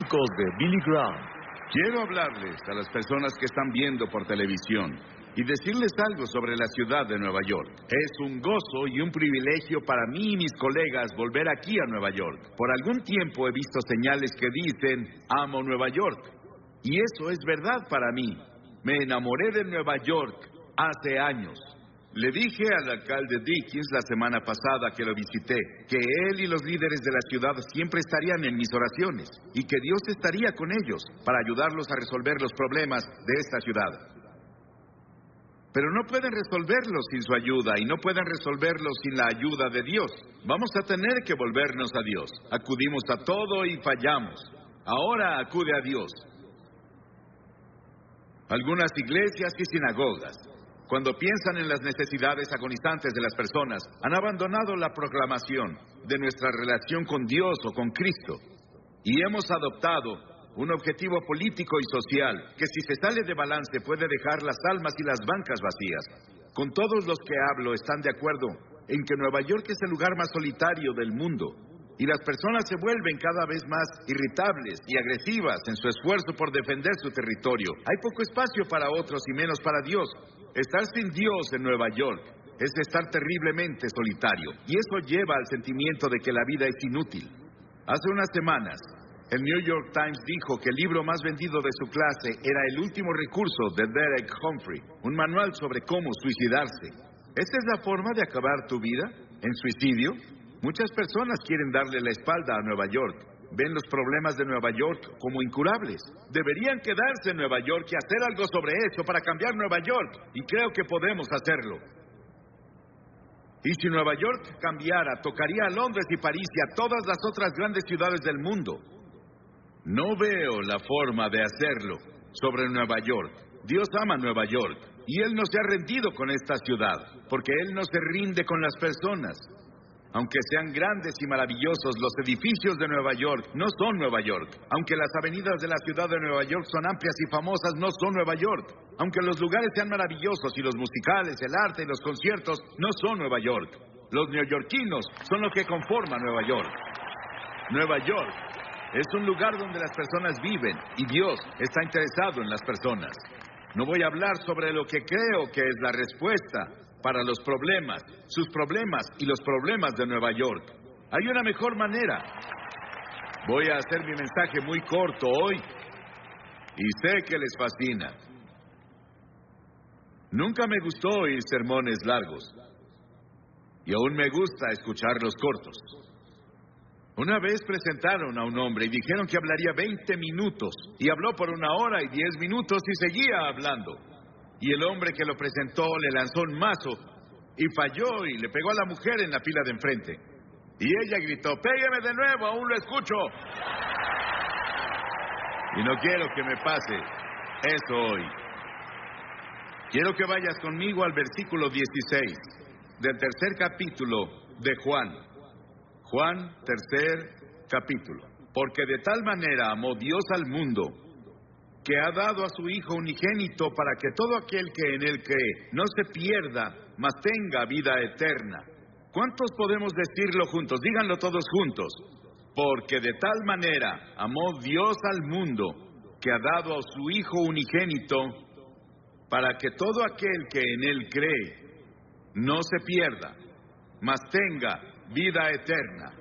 Clásicos de Billy Graham. Quiero hablarles a las personas que están viendo por televisión y decirles algo sobre la ciudad de Nueva York. Es un gozo y un privilegio para mí y mis colegas volver aquí a Nueva York. Por algún tiempo he visto señales que dicen, amo Nueva York. Y eso es verdad para mí. Me enamoré de Nueva York hace años. Le dije al alcalde Dickens la semana pasada que lo visité, que él y los líderes de la ciudad siempre estarían en mis oraciones y que Dios estaría con ellos para ayudarlos a resolver los problemas de esta ciudad. Pero no pueden resolverlos sin su ayuda y no pueden resolverlos sin la ayuda de Dios. Vamos a tener que volvernos a Dios. Acudimos a todo y fallamos. Ahora acude a Dios. Algunas iglesias y sinagogas, cuando piensan en las necesidades agonizantes de las personas, han abandonado la proclamación de nuestra relación con Dios o con Cristo. Y hemos adoptado un objetivo político y social que, si se sale de balance, puede dejar las almas y las bancas vacías. Con todos los que hablo están de acuerdo en que Nueva York es el lugar más solitario del mundo. Y las personas se vuelven cada vez más irritables y agresivas en su esfuerzo por defender su territorio. Hay poco espacio para otros y menos para Dios. Estar sin Dios en Nueva York es estar terriblemente solitario, y eso lleva al sentimiento de que la vida es inútil. Hace unas semanas, el New York Times dijo que el libro más vendido de su clase era El último recurso de Derek Humphrey, un manual sobre cómo suicidarse. ¿Esta es la forma de acabar tu vida? ¿En suicidio? Muchas personas quieren darle la espalda a Nueva York. Ven los problemas de Nueva York como incurables. Deberían quedarse en Nueva York y hacer algo sobre eso para cambiar Nueva York. Y creo que podemos hacerlo. Y si Nueva York cambiara, tocaría a Londres y París y a todas las otras grandes ciudades del mundo. No veo la forma de hacerlo sobre Nueva York. Dios ama Nueva York y Él no se ha rendido con esta ciudad, porque Él no se rinde con las personas. Aunque sean grandes y maravillosos, los edificios de Nueva York no son Nueva York. Aunque las avenidas de la ciudad de Nueva York son amplias y famosas, no son Nueva York. Aunque los lugares sean maravillosos y los musicales, el arte y los conciertos no son Nueva York. Los neoyorquinos son lo que conforma Nueva York. Nueva York es un lugar donde las personas viven y Dios está interesado en las personas. No voy a hablar sobre lo que creo que es la respuesta para los problemas, sus problemas y los problemas de Nueva York. Hay una mejor manera. Voy a hacer mi mensaje muy corto hoy y sé que les fascina. Nunca me gustó oír sermones largos y aún me gusta escucharlos cortos. Una vez presentaron a un hombre y dijeron que hablaría 20 minutos y habló por 1 hora y 10 minutos y seguía hablando. Y el hombre que lo presentó le lanzó un mazo y falló y le pegó a la mujer en la fila de enfrente. Y ella gritó, ¡pégueme de nuevo, aún lo escucho! Y no quiero que me pase eso hoy. Quiero que vayas conmigo al versículo 16 del 3er capítulo de Juan. Juan, 3er capítulo. Porque de tal manera amó Dios al mundo, que ha dado a su Hijo unigénito para que todo aquel que en Él cree no se pierda, mas tenga vida eterna. ¿Cuántos podemos decirlo juntos? Díganlo todos juntos. Porque de tal manera amó Dios al mundo, que ha dado a su Hijo unigénito, para que todo aquel que en Él cree no se pierda, mas tenga vida eterna.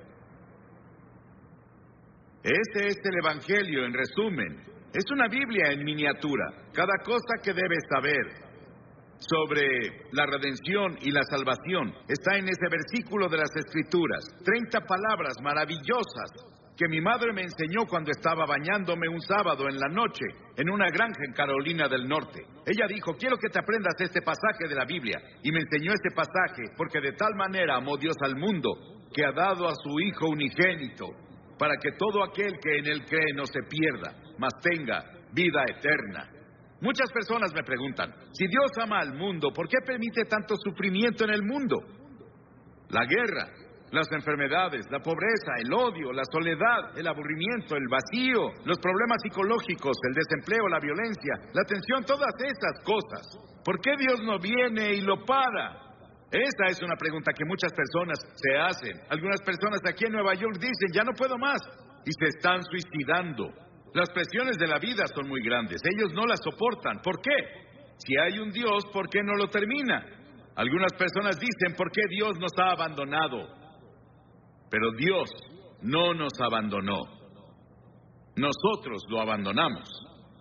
Este es el Evangelio en resumen. Es una Biblia en miniatura. Cada cosa que debes saber sobre la redención y la salvación está en ese versículo de las Escrituras. 30 palabras maravillosas que mi madre me enseñó cuando estaba bañándome un sábado en la noche en una granja en Carolina del Norte. Ella dijo, quiero que te aprendas este pasaje de la Biblia. Y me enseñó este pasaje, porque de tal manera amó Dios al mundo, que ha dado a su Hijo unigénito, para que todo aquel que en Él cree no se pierda, mas tenga vida eterna. Muchas personas me preguntan, si Dios ama al mundo, ¿por qué permite tanto sufrimiento en el mundo? La guerra, las enfermedades, la pobreza, el odio, la soledad, el aburrimiento, el vacío, los problemas psicológicos, el desempleo, la violencia, la tensión, todas esas cosas. ¿Por qué Dios no viene y lo para? Esa es una pregunta que muchas personas se hacen. Algunas personas aquí en Nueva York dicen, ya no puedo más, y se están suicidando. Las presiones de la vida son muy grandes. Ellos no las soportan. ¿Por qué? Si hay un Dios, ¿por qué no lo termina? Algunas personas dicen, ¿por qué Dios nos ha abandonado? Pero Dios no nos abandonó. Nosotros lo abandonamos.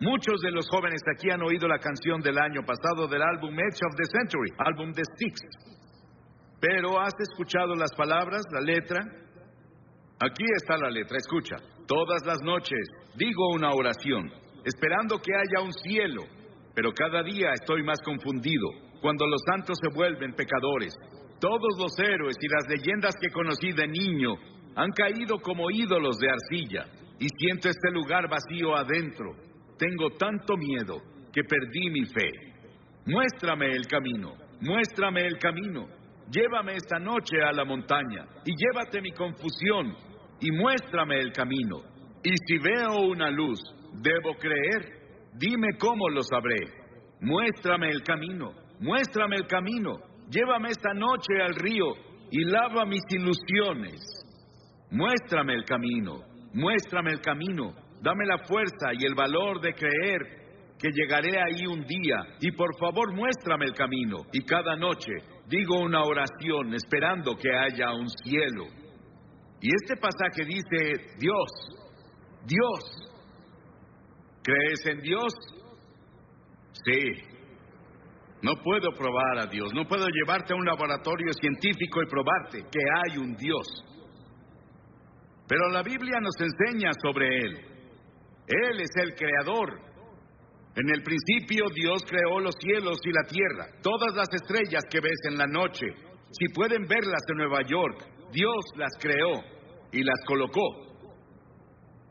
Muchos de los jóvenes aquí han oído la canción del año pasado del álbum Edge of the Century, álbum de Styx. Pero ¿has escuchado las palabras, la letra? Aquí está la letra, escucha. Todas las noches digo una oración, esperando que haya un cielo, pero cada día estoy más confundido, cuando los santos se vuelven pecadores. Todos los héroes y las leyendas que conocí de niño han caído como ídolos de arcilla, y siento este lugar vacío adentro. Tengo tanto miedo que perdí mi fe. Muéstrame el camino, muéstrame el camino. Llévame esta noche a la montaña y llévate mi confusión y muéstrame el camino. Y si veo una luz, ¿debo creer? Dime cómo lo sabré. Muéstrame el camino, muéstrame el camino. Llévame esta noche al río y lava mis ilusiones. Muéstrame el camino, muéstrame el camino. Dame la fuerza y el valor de creer que llegaré ahí un día. Y por favor, muéstrame el camino. Y cada noche digo una oración esperando que haya un cielo. Y este pasaje dice, Dios. ¿Crees en Dios? Sí. No puedo probar a Dios. No puedo llevarte a un laboratorio científico y probarte que hay un Dios. Pero la Biblia nos enseña sobre Él. Él es el creador. En el principio Dios creó los cielos y la tierra. Todas las estrellas que ves en la noche, si pueden verlas en Nueva York, Dios las creó y las colocó.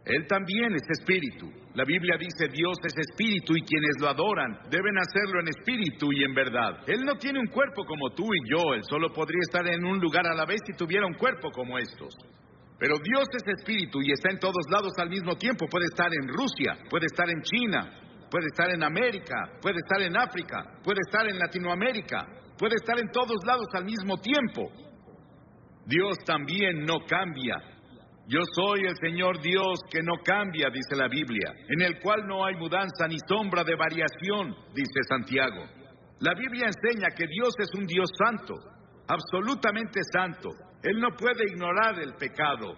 Él también es espíritu. La Biblia dice Dios es espíritu y quienes lo adoran deben hacerlo en espíritu y en verdad. Él no tiene un cuerpo como tú y yo. Él solo podría estar en un lugar a la vez si tuviera un cuerpo como estos. Pero Dios es espíritu y está en todos lados al mismo tiempo. Puede estar en Rusia, puede estar en China, puede estar en América, puede estar en África, puede estar en Latinoamérica, puede estar en todos lados al mismo tiempo. Dios también no cambia. Yo soy el Señor Dios que no cambia, dice la Biblia, en el cual no hay mudanza ni sombra de variación, dice Santiago. La Biblia enseña que Dios es un Dios santo, absolutamente santo. Él no puede ignorar el pecado.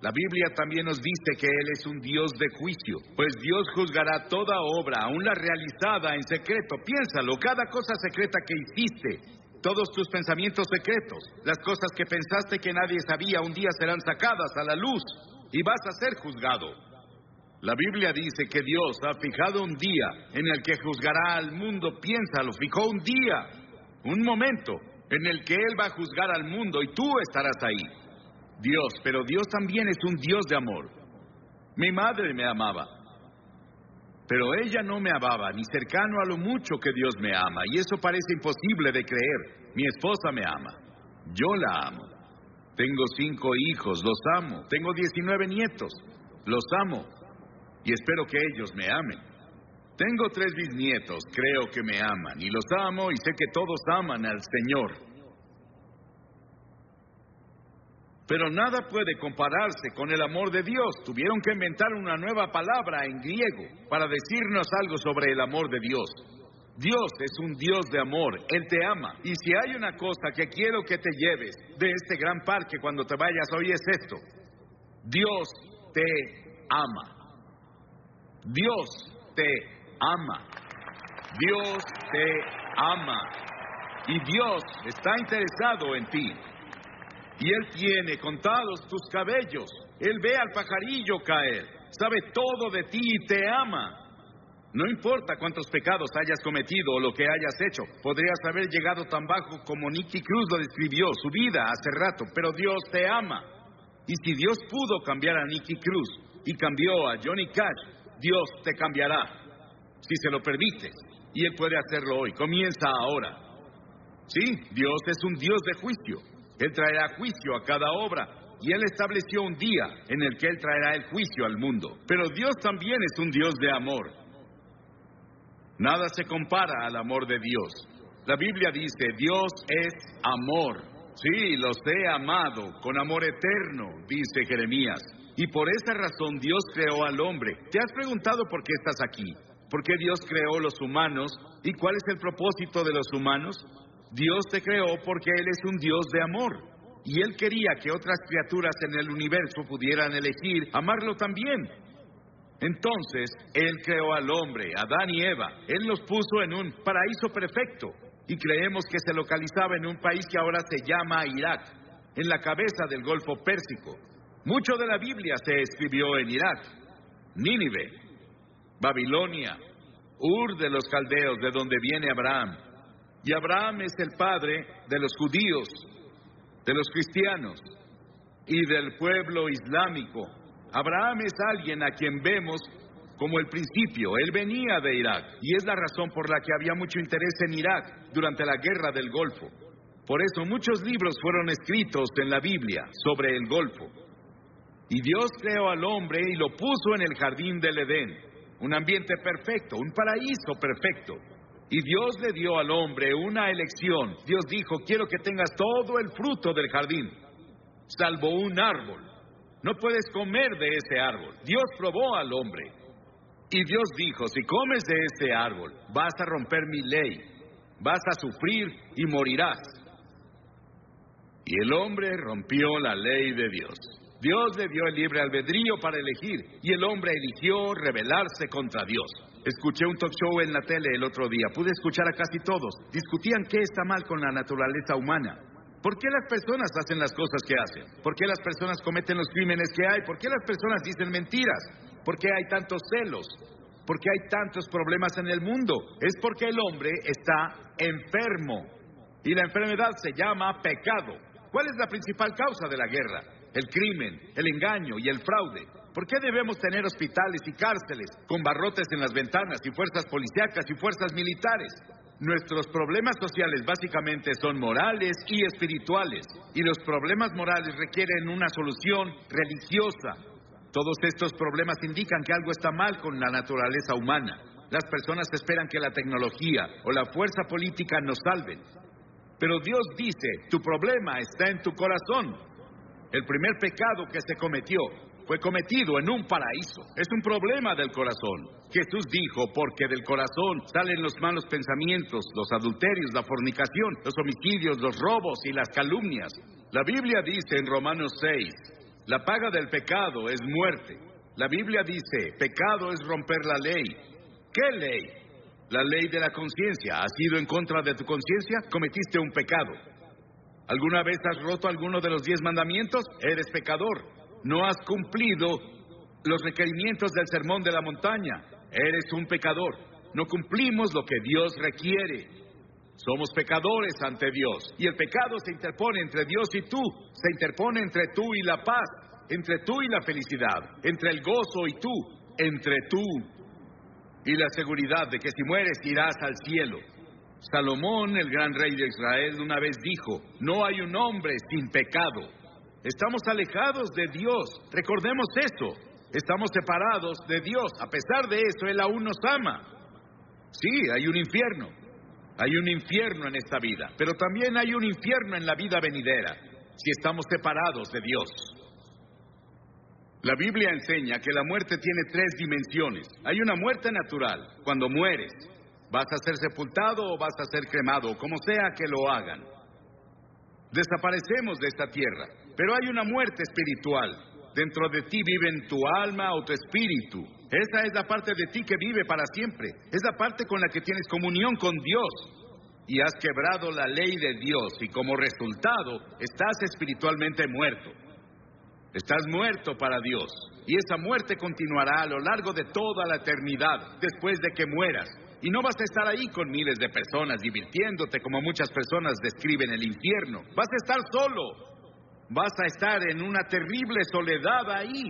La Biblia también nos dice que Él es un Dios de juicio, pues Dios juzgará toda obra, aun la realizada en secreto. Piénsalo, cada cosa secreta que hiciste, todos tus pensamientos secretos, las cosas que pensaste que nadie sabía, un día serán sacadas a la luz y vas a ser juzgado. La Biblia dice que Dios ha fijado un día en el que juzgará al mundo. Piénsalo, fijó un día, un momento en el que Él va a juzgar al mundo y tú estarás ahí. Dios, pero Dios también es un Dios de amor. Mi madre me amaba, pero ella no me amaba ni cercano a lo mucho que Dios me ama, y eso parece imposible de creer. Mi esposa me ama, yo la amo. Tengo 5 hijos, los amo. Tengo 19 nietos, los amo, y espero que ellos me amen. Tengo 3 bisnietos, creo que me aman, y los amo, y sé que todos aman al Señor. Pero nada puede compararse con el amor de Dios. Tuvieron que inventar una nueva palabra en griego para decirnos algo sobre el amor de Dios. Dios es un Dios de amor. Él te ama. Y si hay una cosa que quiero que te lleves de este gran parque cuando te vayas hoy es esto. Dios te ama. Dios te ama. Dios te ama. Y Dios está interesado en ti. Y Él tiene contados tus cabellos. Él ve al pajarillo caer. Sabe todo de ti y te ama. No importa cuántos pecados hayas cometido o lo que hayas hecho. Podrías haber llegado tan bajo como Nicky Cruz lo describió, su vida hace rato. Pero Dios te ama. Y si Dios pudo cambiar a Nicky Cruz y cambió a Johnny Cash, Dios te cambiará. Si se lo permites. Y Él puede hacerlo hoy. Comienza ahora. Sí, Dios es un Dios de juicio. Él traerá juicio a cada obra, y Él estableció un día en el que Él traerá el juicio al mundo. Pero Dios también es un Dios de amor. Nada se compara al amor de Dios. La Biblia dice, Dios es amor. Sí, los he amado con amor eterno, dice Jeremías. Y por esa razón Dios creó al hombre. ¿Te has preguntado por qué estás aquí? ¿Por qué Dios creó los humanos? ¿Y cuál es el propósito de los humanos? Dios te creó porque Él es un Dios de amor. Y Él quería que otras criaturas en el universo pudieran elegir amarlo también. Entonces, Él creó al hombre, Adán y Eva. Él los puso en un paraíso perfecto. Y creemos que se localizaba en un país que ahora se llama Irak, en la cabeza del Golfo Pérsico. Mucho de la Biblia se escribió en Irak, Nínive, Babilonia, Ur de los caldeos, de donde viene Abraham. Y Abraham es el padre de los judíos, de los cristianos y del pueblo islámico. Abraham es alguien a quien vemos como el principio. Él venía de Irak y es la razón por la que había mucho interés en Irak durante la guerra del Golfo. Por eso muchos libros fueron escritos en la Biblia sobre el Golfo. Y Dios creó al hombre y lo puso en el jardín del Edén, un ambiente perfecto, un paraíso perfecto. Y Dios le dio al hombre una elección. Dios dijo: quiero que tengas todo el fruto del jardín, salvo un árbol. No puedes comer de ese árbol. Dios probó al hombre. Y Dios dijo: si comes de ese árbol, vas a romper mi ley, vas a sufrir y morirás. Y el hombre rompió la ley de Dios. Dios le dio el libre albedrío para elegir, y el hombre eligió rebelarse contra Dios. Escuché un talk show en la tele el otro día. Pude escuchar a casi todos. Discutían qué está mal con la naturaleza humana. ¿Por qué las personas hacen las cosas que hacen? ¿Por qué las personas cometen los crímenes que hay? ¿Por qué las personas dicen mentiras? ¿Por qué hay tantos celos? ¿Por qué hay tantos problemas en el mundo? Es porque el hombre está enfermo. Y la enfermedad se llama pecado. ¿Cuál es la principal causa de la guerra? El crimen, el engaño y el fraude. ¿Por qué debemos tener hospitales y cárceles con barrotes en las ventanas y fuerzas policíacas y fuerzas militares? Nuestros problemas sociales básicamente son morales y espirituales, y los problemas morales requieren una solución religiosa. Todos estos problemas indican que algo está mal con la naturaleza humana. Las personas esperan que la tecnología o la fuerza política nos salven. Pero Dios dice: tu problema está en tu corazón. El primer pecado que se cometió fue cometido en un paraíso. Es un problema del corazón. Jesús dijo: porque del corazón salen los malos pensamientos, los adulterios, la fornicación, los homicidios, los robos y las calumnias. La Biblia dice en Romanos 6, la paga del pecado es muerte. La Biblia dice: pecado es romper la ley. ¿Qué ley? La ley de la conciencia. ¿Has ido en contra de tu conciencia? Cometiste un pecado. ¿Alguna vez has roto alguno de los 10 mandamientos? Eres pecador. No has cumplido los requerimientos del sermón de la montaña. Eres un pecador. No cumplimos lo que Dios requiere. Somos pecadores ante Dios. Y el pecado se interpone entre Dios y tú. Se interpone entre tú y la paz, entre tú y la felicidad, entre el gozo y tú, entre tú y la seguridad de que si mueres irás al cielo. Salomón, el gran rey de Israel, una vez dijo: no hay un hombre sin pecado. Estamos alejados de Dios. Recordemos eso. Estamos separados de Dios. A pesar de eso, Él aún nos ama. Sí, hay un infierno. Hay un infierno en esta vida. Pero también hay un infierno en la vida venidera, si estamos separados de Dios. La Biblia enseña que la muerte tiene 3 dimensiones. Hay una muerte natural. Cuando mueres, vas a ser sepultado o vas a ser cremado, como sea que lo hagan. Desaparecemos de esta tierra. Pero hay una muerte espiritual. Dentro de ti viven tu alma o tu espíritu. Esa es la parte de ti que vive para siempre. Es la parte con la que tienes comunión con Dios. Y has quebrado la ley de Dios y como resultado estás espiritualmente muerto. Estás muerto para Dios. Y esa muerte continuará a lo largo de toda la eternidad después de que mueras. Y no vas a estar ahí con miles de personas divirtiéndote como muchas personas describen el infierno. Vas a estar solo. Vas a estar en una terrible soledad ahí.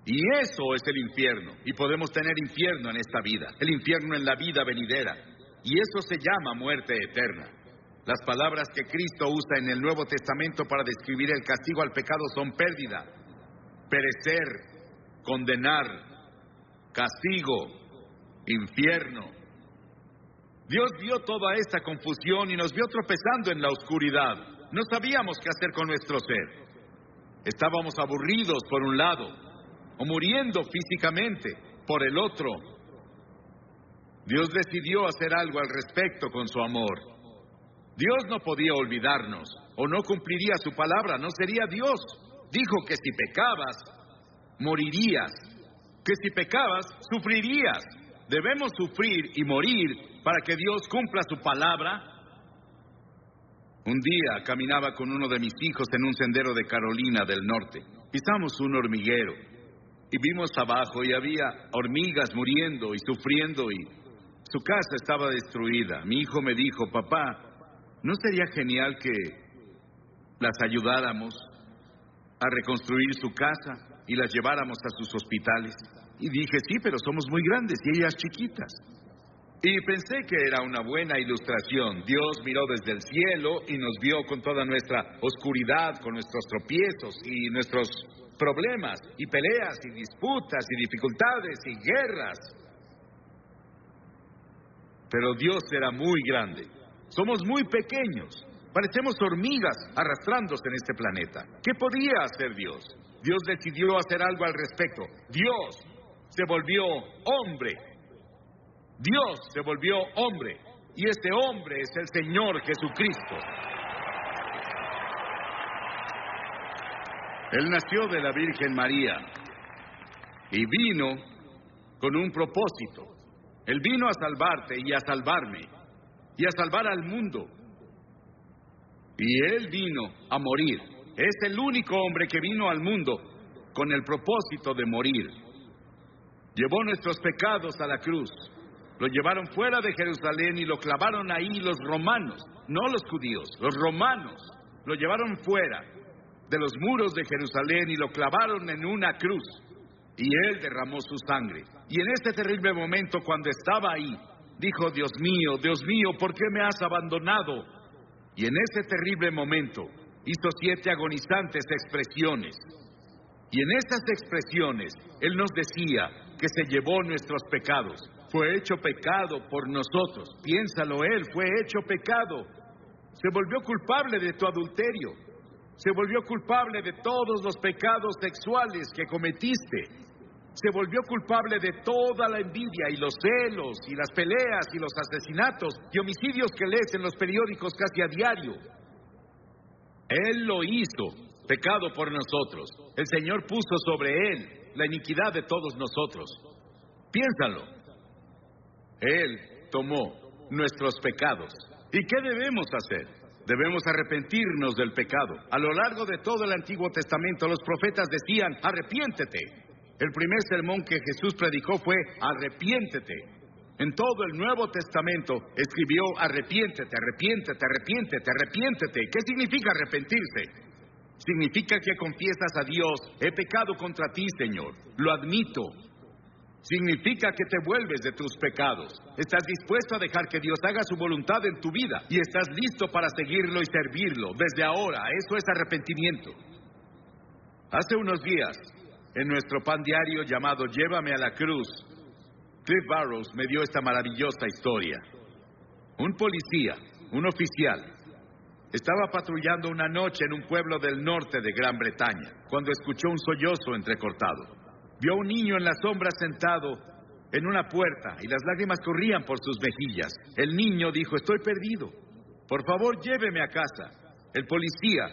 Y eso es el infierno. Y podemos tener infierno en esta vida. El infierno en la vida venidera. Y eso se llama muerte eterna. Las palabras que Cristo usa en el Nuevo Testamento para describir el castigo al pecado son pérdida, perecer, condenar, castigo, infierno. Dios vio toda esta confusión y nos vio tropezando en la oscuridad. No sabíamos qué hacer con nuestro ser. Estábamos aburridos por un lado, o muriendo físicamente por el otro. Dios decidió hacer algo al respecto con su amor. Dios no podía olvidarnos, o no cumpliría su palabra, no sería Dios. Dijo que si pecabas, morirías. Que si pecabas, sufrirías. ¿Debemos sufrir y morir para que Dios cumpla su palabra? Un día caminaba con uno de mis hijos en un sendero de Carolina del Norte. Pisamos un hormiguero y vimos abajo y había hormigas muriendo y sufriendo y su casa estaba destruida. Mi hijo me dijo: papá, ¿no sería genial que las ayudáramos a reconstruir su casa y las lleváramos a sus hospitales? Y dije: sí, pero somos muy grandes y ellas chiquitas. Y pensé que era una buena ilustración. Dios miró desde el cielo y nos vio con toda nuestra oscuridad, con nuestros tropiezos y nuestros problemas, y peleas, y disputas, y dificultades, y guerras. Pero Dios era muy grande. Somos muy pequeños. Parecemos hormigas arrastrándose en este planeta. ¿Qué podía hacer Dios? Dios decidió hacer algo al respecto. Dios se volvió hombre. Dios se volvió hombre, y este hombre es el Señor Jesucristo. Él nació de la Virgen María y vino con un propósito. Él vino a salvarte y a salvarme y a salvar al mundo. Y Él vino a morir. Es el único hombre que vino al mundo con el propósito de morir. Llevó nuestros pecados a la cruz. Lo llevaron fuera de Jerusalén y lo clavaron ahí los romanos, no los judíos, los romanos. Lo llevaron fuera de los muros de Jerusalén y lo clavaron en una cruz. Y Él derramó su sangre. Y en este terrible momento, cuando estaba ahí, dijo: Dios mío, ¿por qué me has abandonado? Y en ese terrible momento hizo 7 agonizantes expresiones. Y en esas expresiones Él nos decía que se llevó nuestros pecados. Fue hecho pecado por nosotros. Piénsalo, Él fue hecho pecado. Se volvió culpable de tu adulterio. Se volvió culpable de todos los pecados sexuales que cometiste. Se volvió culpable de toda la envidia y los celos y las peleas y los asesinatos y homicidios que lees en los periódicos casi a diario. Él lo hizo pecado por nosotros. El Señor puso sobre Él la iniquidad de todos nosotros. Piénsalo. Él tomó nuestros pecados. ¿Y qué debemos hacer? Debemos arrepentirnos del pecado. A lo largo de todo el Antiguo Testamento, los profetas decían: arrepiéntete. El primer sermón que Jesús predicó fue: arrepiéntete. En todo el Nuevo Testamento escribió: arrepiéntete, arrepiéntete, arrepiéntete, arrepiéntete. ¿Qué significa arrepentirse? Significa que confiesas a Dios: he pecado contra ti, Señor, lo admito. Significa que te vuelves de tus pecados. Estás dispuesto a dejar que Dios haga su voluntad en tu vida y estás listo para seguirlo y servirlo desde ahora. Eso es arrepentimiento. Hace unos días, en nuestro pan diario llamado Llévame a la Cruz, Cliff Barrows me dio esta maravillosa historia. Un policía, un oficial, estaba patrullando una noche en un pueblo del norte de Gran Bretaña, cuando escuchó un sollozo entrecortado. Vio a un niño en la sombra sentado en una puerta y las lágrimas corrían por sus mejillas. El niño dijo: estoy perdido. Por favor, lléveme a casa. El policía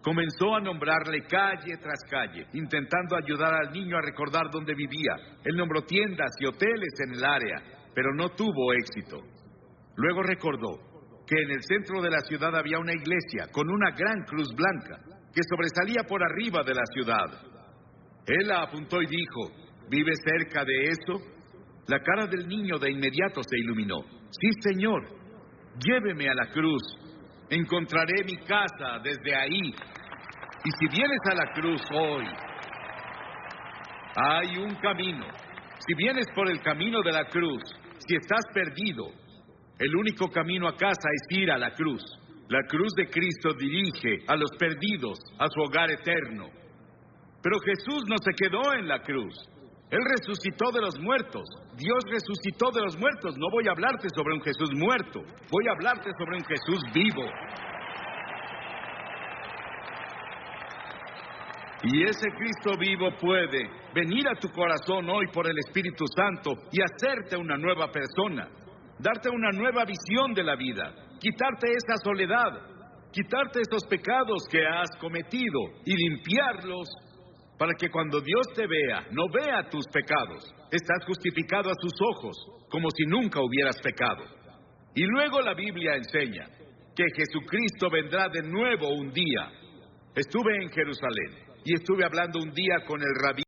comenzó a nombrarle calle tras calle, intentando ayudar al niño a recordar dónde vivía. Él nombró tiendas y hoteles en el área, pero no tuvo éxito. Luego recordó que en el centro de la ciudad había una iglesia con una gran cruz blanca que sobresalía por arriba de la ciudad. Él la apuntó y dijo: ¿vive cerca de eso? La cara del niño de inmediato se iluminó. Sí, Señor, lléveme a la cruz. Encontraré mi casa desde ahí. Y si vienes a la cruz hoy, hay un camino. Si vienes por el camino de la cruz, si estás perdido, el único camino a casa es ir a la cruz. La cruz de Cristo dirige a los perdidos a su hogar eterno. Pero Jesús no se quedó en la cruz. Él resucitó de los muertos. Dios resucitó de los muertos. No voy a hablarte sobre un Jesús muerto. Voy a hablarte sobre un Jesús vivo. Y ese Cristo vivo puede venir a tu corazón hoy por el Espíritu Santo y hacerte una nueva persona, darte una nueva visión de la vida, quitarte esa soledad, quitarte esos pecados que has cometido y limpiarlos para que cuando Dios te vea, no vea tus pecados. Estás justificado a sus ojos, como si nunca hubieras pecado. Y luego la Biblia enseña que Jesucristo vendrá de nuevo un día. Estuve en Jerusalén y estuve hablando un día con el rabí